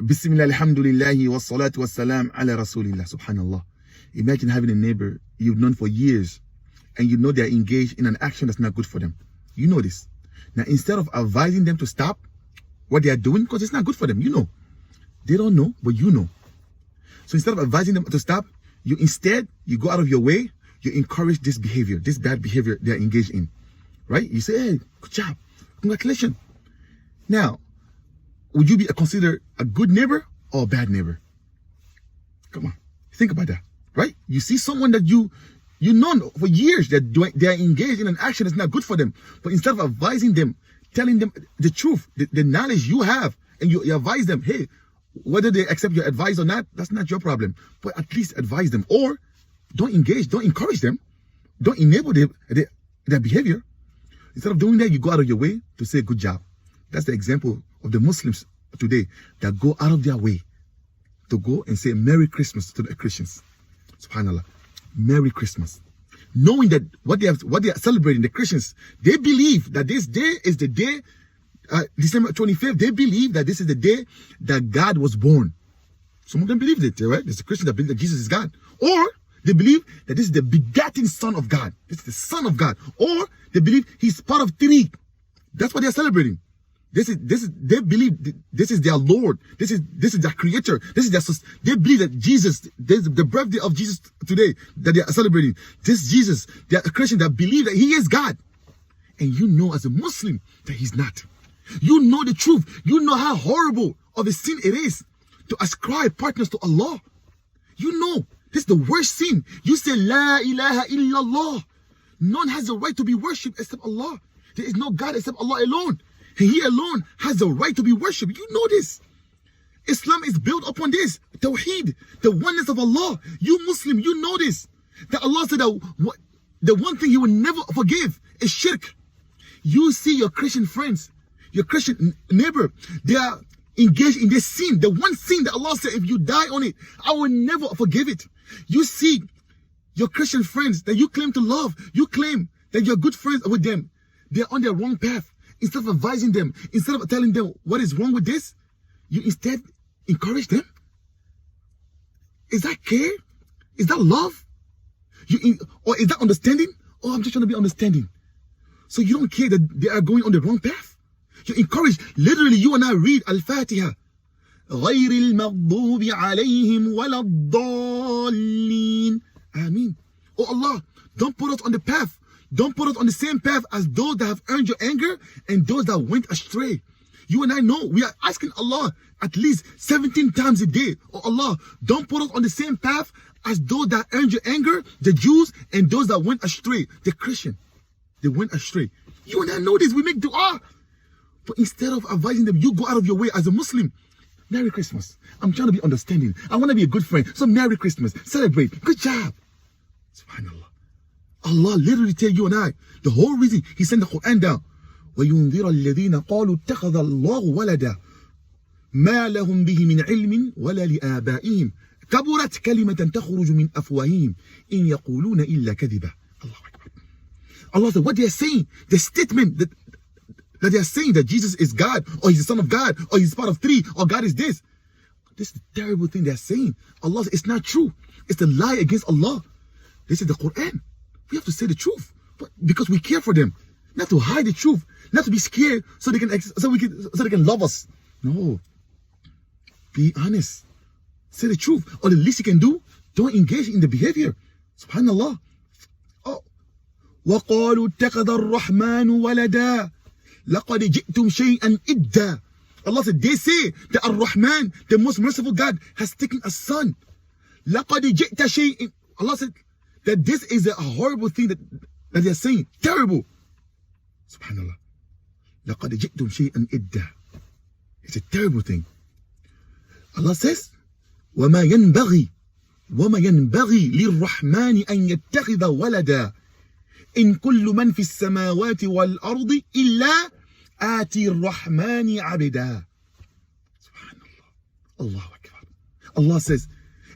Bismillah, alhamdulillahi, wa salatu wa salam ala rasulillah, subhanallah. Imagine having a neighbor you've known for years and you know they're engaged in an action that's not good for them. You know this. Now, instead of advising them to stop what they are doing, because it's not good for them, you know. They don't know, but you know. So instead of advising them to stop, you go out of your way, you encourage this behavior, this bad behavior they're engaged in. Right? You say, hey, good job. Congratulations. Now, would you be considered a good neighbor or a bad neighbor? Come on, think about that, right? You see someone that you know for years that they are engaged in an action that's not good for them, but instead of advising them, telling them the truth, the knowledge you have, and you advise them, hey, whether they accept your advice or not, that's not your problem, but at least advise them, or don't engage, don't encourage them, don't enable their behavior. Instead of doing that, you go out of your way to say good job. That's the example of the Muslims today that go out of their way to go and say Merry Christmas to the Christians. SubhanAllah. Merry Christmas. Knowing that what they are celebrating, the Christians, they believe that this day is the day, December 25th, they believe that this is the day that God was born. Some of them believe it, right? There's a Christian that believe that Jesus is God. Or they believe that this is the begotten Son of God. This is the Son of God. Or they believe he's part of three. That's what they're celebrating. They believe this is their Lord. This is their Creator. They believe that Jesus, the birthday of Jesus today that they are celebrating. This Jesus, they are a Christian that believe that he is God. And you know as a Muslim that he's not. You know the truth. You know how horrible of a sin it is to ascribe partners to Allah. You know this is the worst sin. You say La ilaha illallah. None has the right to be worshipped except Allah. There is no God except Allah alone. And he alone has the right to be worshipped. You know this. Islam is built upon this. Tawheed, the oneness of Allah. You Muslim, you know this. That Allah said that the one thing he will never forgive is shirk. You see your Christian friends, your Christian neighbor, they are engaged in this sin. The one sin that Allah said, if you die on it, I will never forgive it. You see your Christian friends that you claim to love, you claim that you're good friends with them. They're on their wrong path. Instead of advising them, instead of telling them what is wrong with this, you instead encourage them. Is that care? Is that love? Or is that understanding? Oh, I'm just trying to be understanding. So you don't care that they are going on the wrong path? You encourage. Literally, you and I read Al-Fatiha. غَيْرِ الْمَغْضُوبِ عَلَيْهِمْ وَلَا الضَّالِّينَ. Ameen. Oh Allah, don't put us on the path. Don't put us on the same path as those that have earned your anger and those that went astray. You and I know we are asking Allah at least 17 times a day. Oh Allah, don't put us on the same path as those that earned your anger, the Jews, and those that went astray, the Christian. They went astray. You and I know this. We make dua. But instead of advising them, you go out of your way as a Muslim. Merry Christmas. I'm trying to be understanding. I want to be a good friend. So Merry Christmas. Celebrate. Good job. SubhanAllah. Allah literally tell you and I, the whole reason he sent the Quran down. وَيُنذِرَ الَّذِينَ قَالُوا اتَّخَذَ اللَّهُ وَلَدًا مَا لَهُمْ بِهِ مِنْ عِلْمٍ وَلَا لِآبَائِهِمْ كَبُرَتْ كَلِمَةً تَخْرُجُ مِنْ أَفْوَاهِهِمْ إِنْ يَقُولُونَ إِلَّا كَذِبًا. Allah said, what they are saying, the statement that they are saying that Jesus is God, or he's the Son of God, or he's part of three, or God is this. This is the terrible thing they're saying. Allah said, it's not true. It's a lie against Allah. This is the Quran. We have to say the truth, but because we care for them, not to hide the truth, not to be scared so they can love us. No, be honest, say the truth, or the least you can do, don't engage in the behavior. Subhanallah. Oh, وَقَالُوا اتَّخَذَ الرَّحْمَنُ وَلَدًا لَقَدْ جِئْتُمْ شَيْئًا إِدًّا. Allah said, they say that Ar-Rahman, the most merciful God, has taken a son. لَقَدْ جِئْتَ شَيْئًا. Allah said that this is a horrible thing that they are saying. Terrible. Subhanallah. لَقَدْ جِئْتُمْ شَيْئًا إِدًّا. It's a terrible thing. Allah says, وَمَا يَنْبَغِي لِلرَّحْمَنِ أَنْ يَتَّخِذَ وَلَدًا إِن كُلُّ مَنْ فِي السَّمَاوَاتِ وَالْأَرْضِ إِلَّا آتِي الرَّحْمَنِ عَبِدًا. Subhanallah. Allahu Akbar. Allah says,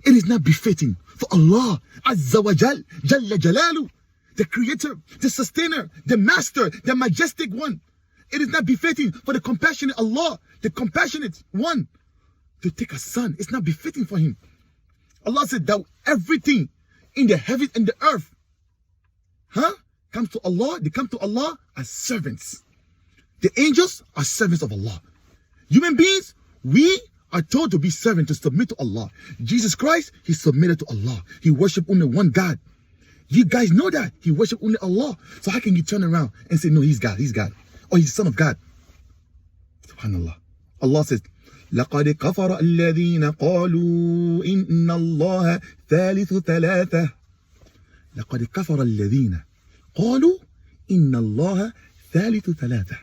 it is not befitting for Allah Azza wa Jal, Jalla Jalalu, the creator, the sustainer, the master, the majestic one. It is not befitting for the compassionate Allah, the compassionate one, to take a son. It's not befitting for him. Allah said that everything in the heavens and the earth, comes to Allah. They come to Allah as servants. The angels are servants of Allah. Human beings, we are told to be servants, to submit to Allah. Jesus Christ, he submitted to Allah. He worshipped only one God. You guys know that. He worshipped only Allah. So how can you turn around and say, no, he's God, or he's the son of God? SubhanAllah. Allah says, لَقَدْ كَفَرَ الَّذِينَ قَالُوا إِنَّ اللَّهَ ثَالِثُ ثَلَاثَةٍ لَقَدْ كَفَرَ الَّذِينَ قَالُوا إِنَّ اللَّهَ ثَالِثُ ثَلَاثَةٍ.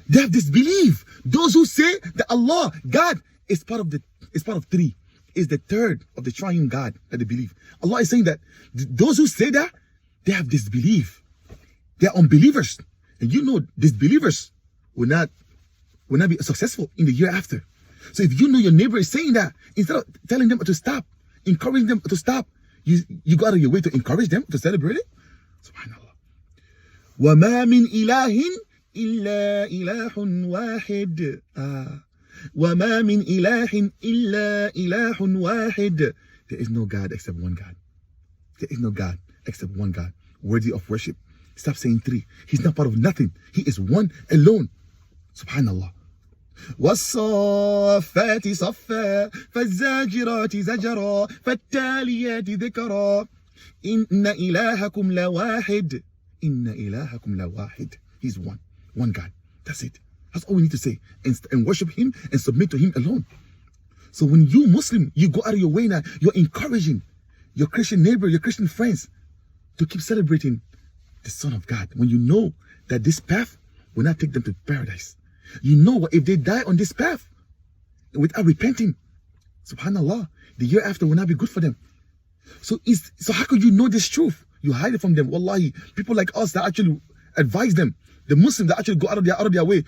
They have disbelief. Those who say that Allah, God, is part of three, is the third of the triune God that they believe. Allah is saying that those who say that, they have disbelief. They are unbelievers. And you know, disbelievers will not be successful in the year after. So if you know your neighbor is saying that, instead of telling them to stop, encouraging them to stop, you go out of your way to encourage them to celebrate it. SubhanAllah. وَمَا مِنْ إِلَهٍ إِلَّا إِلَهٌ وَاحِدٌ وَمَا مِنْ إِلَهٍ إِلَّا إِلَهٌ وَاحِدٌ. There is no God except one God. There is no God except one God, worthy of worship. Stop saying three. He's not part of nothing. He is one alone. Subhanallah. وَالصَّافَّاتِ صَفًّا فَالزَّاجِرَاتِ زَجْرًا فَالتَّالِيَاتِ ذِكْرًا إِنَّ إِلَهَكُمْ لَوَاحِدٌ إِنَّ إِلَهَكُمْ لَوَاحِدٌ. He's one God. That's it. That's all we need to say, and worship him and submit to him alone. So when you Muslim, you go out of your way now, you're encouraging your Christian neighbor, your Christian friends to keep celebrating the Son of God. When you know that this path will not take them to paradise. You know what, if they die on this path without repenting, subhanallah, the year after will not be good for them. So how could you know this truth? You hide it from them. Wallahi, people like us that actually advise them, the Muslims that actually go out of their way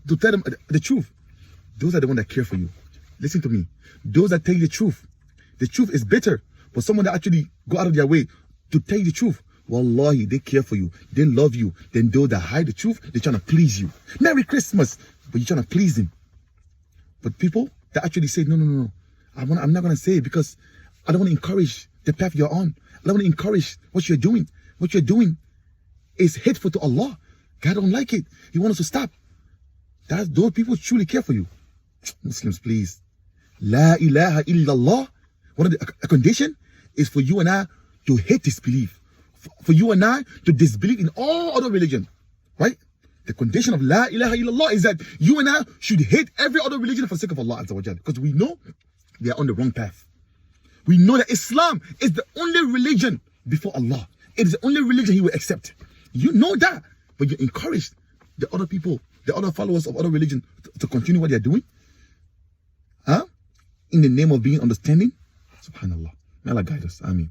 to tell them the truth, those are the ones that care for you. Listen to me. Those that tell you the truth is better. But someone that actually go out of their way to tell you the truth, wallahi, they care for you, they love you. Then those that hide the truth, they're trying to please you. Merry Christmas, but you're trying to please them. But people that actually say, no, I'm not going to say it because I don't want to encourage the path you're on. I don't want to encourage what you're doing. What you're doing is hateful to Allah. God don't like it. He wants us to stop. Those people truly care for you. Muslims, please. La ilaha illallah. One of the condition is for you and I to hate disbelief. For you and I to disbelieve in all other religion. Right? The condition of La ilaha illallah is that you and I should hate every other religion for the sake of Allah Azza wa Jalla. Because we know we are on the wrong path. We know that Islam is the only religion before Allah. It is the only religion He will accept. You know that. But you encourage the other people, the other followers of other religion to continue what they are doing. In the name of being understanding. Subhanallah. May Allah guide us. Ameen.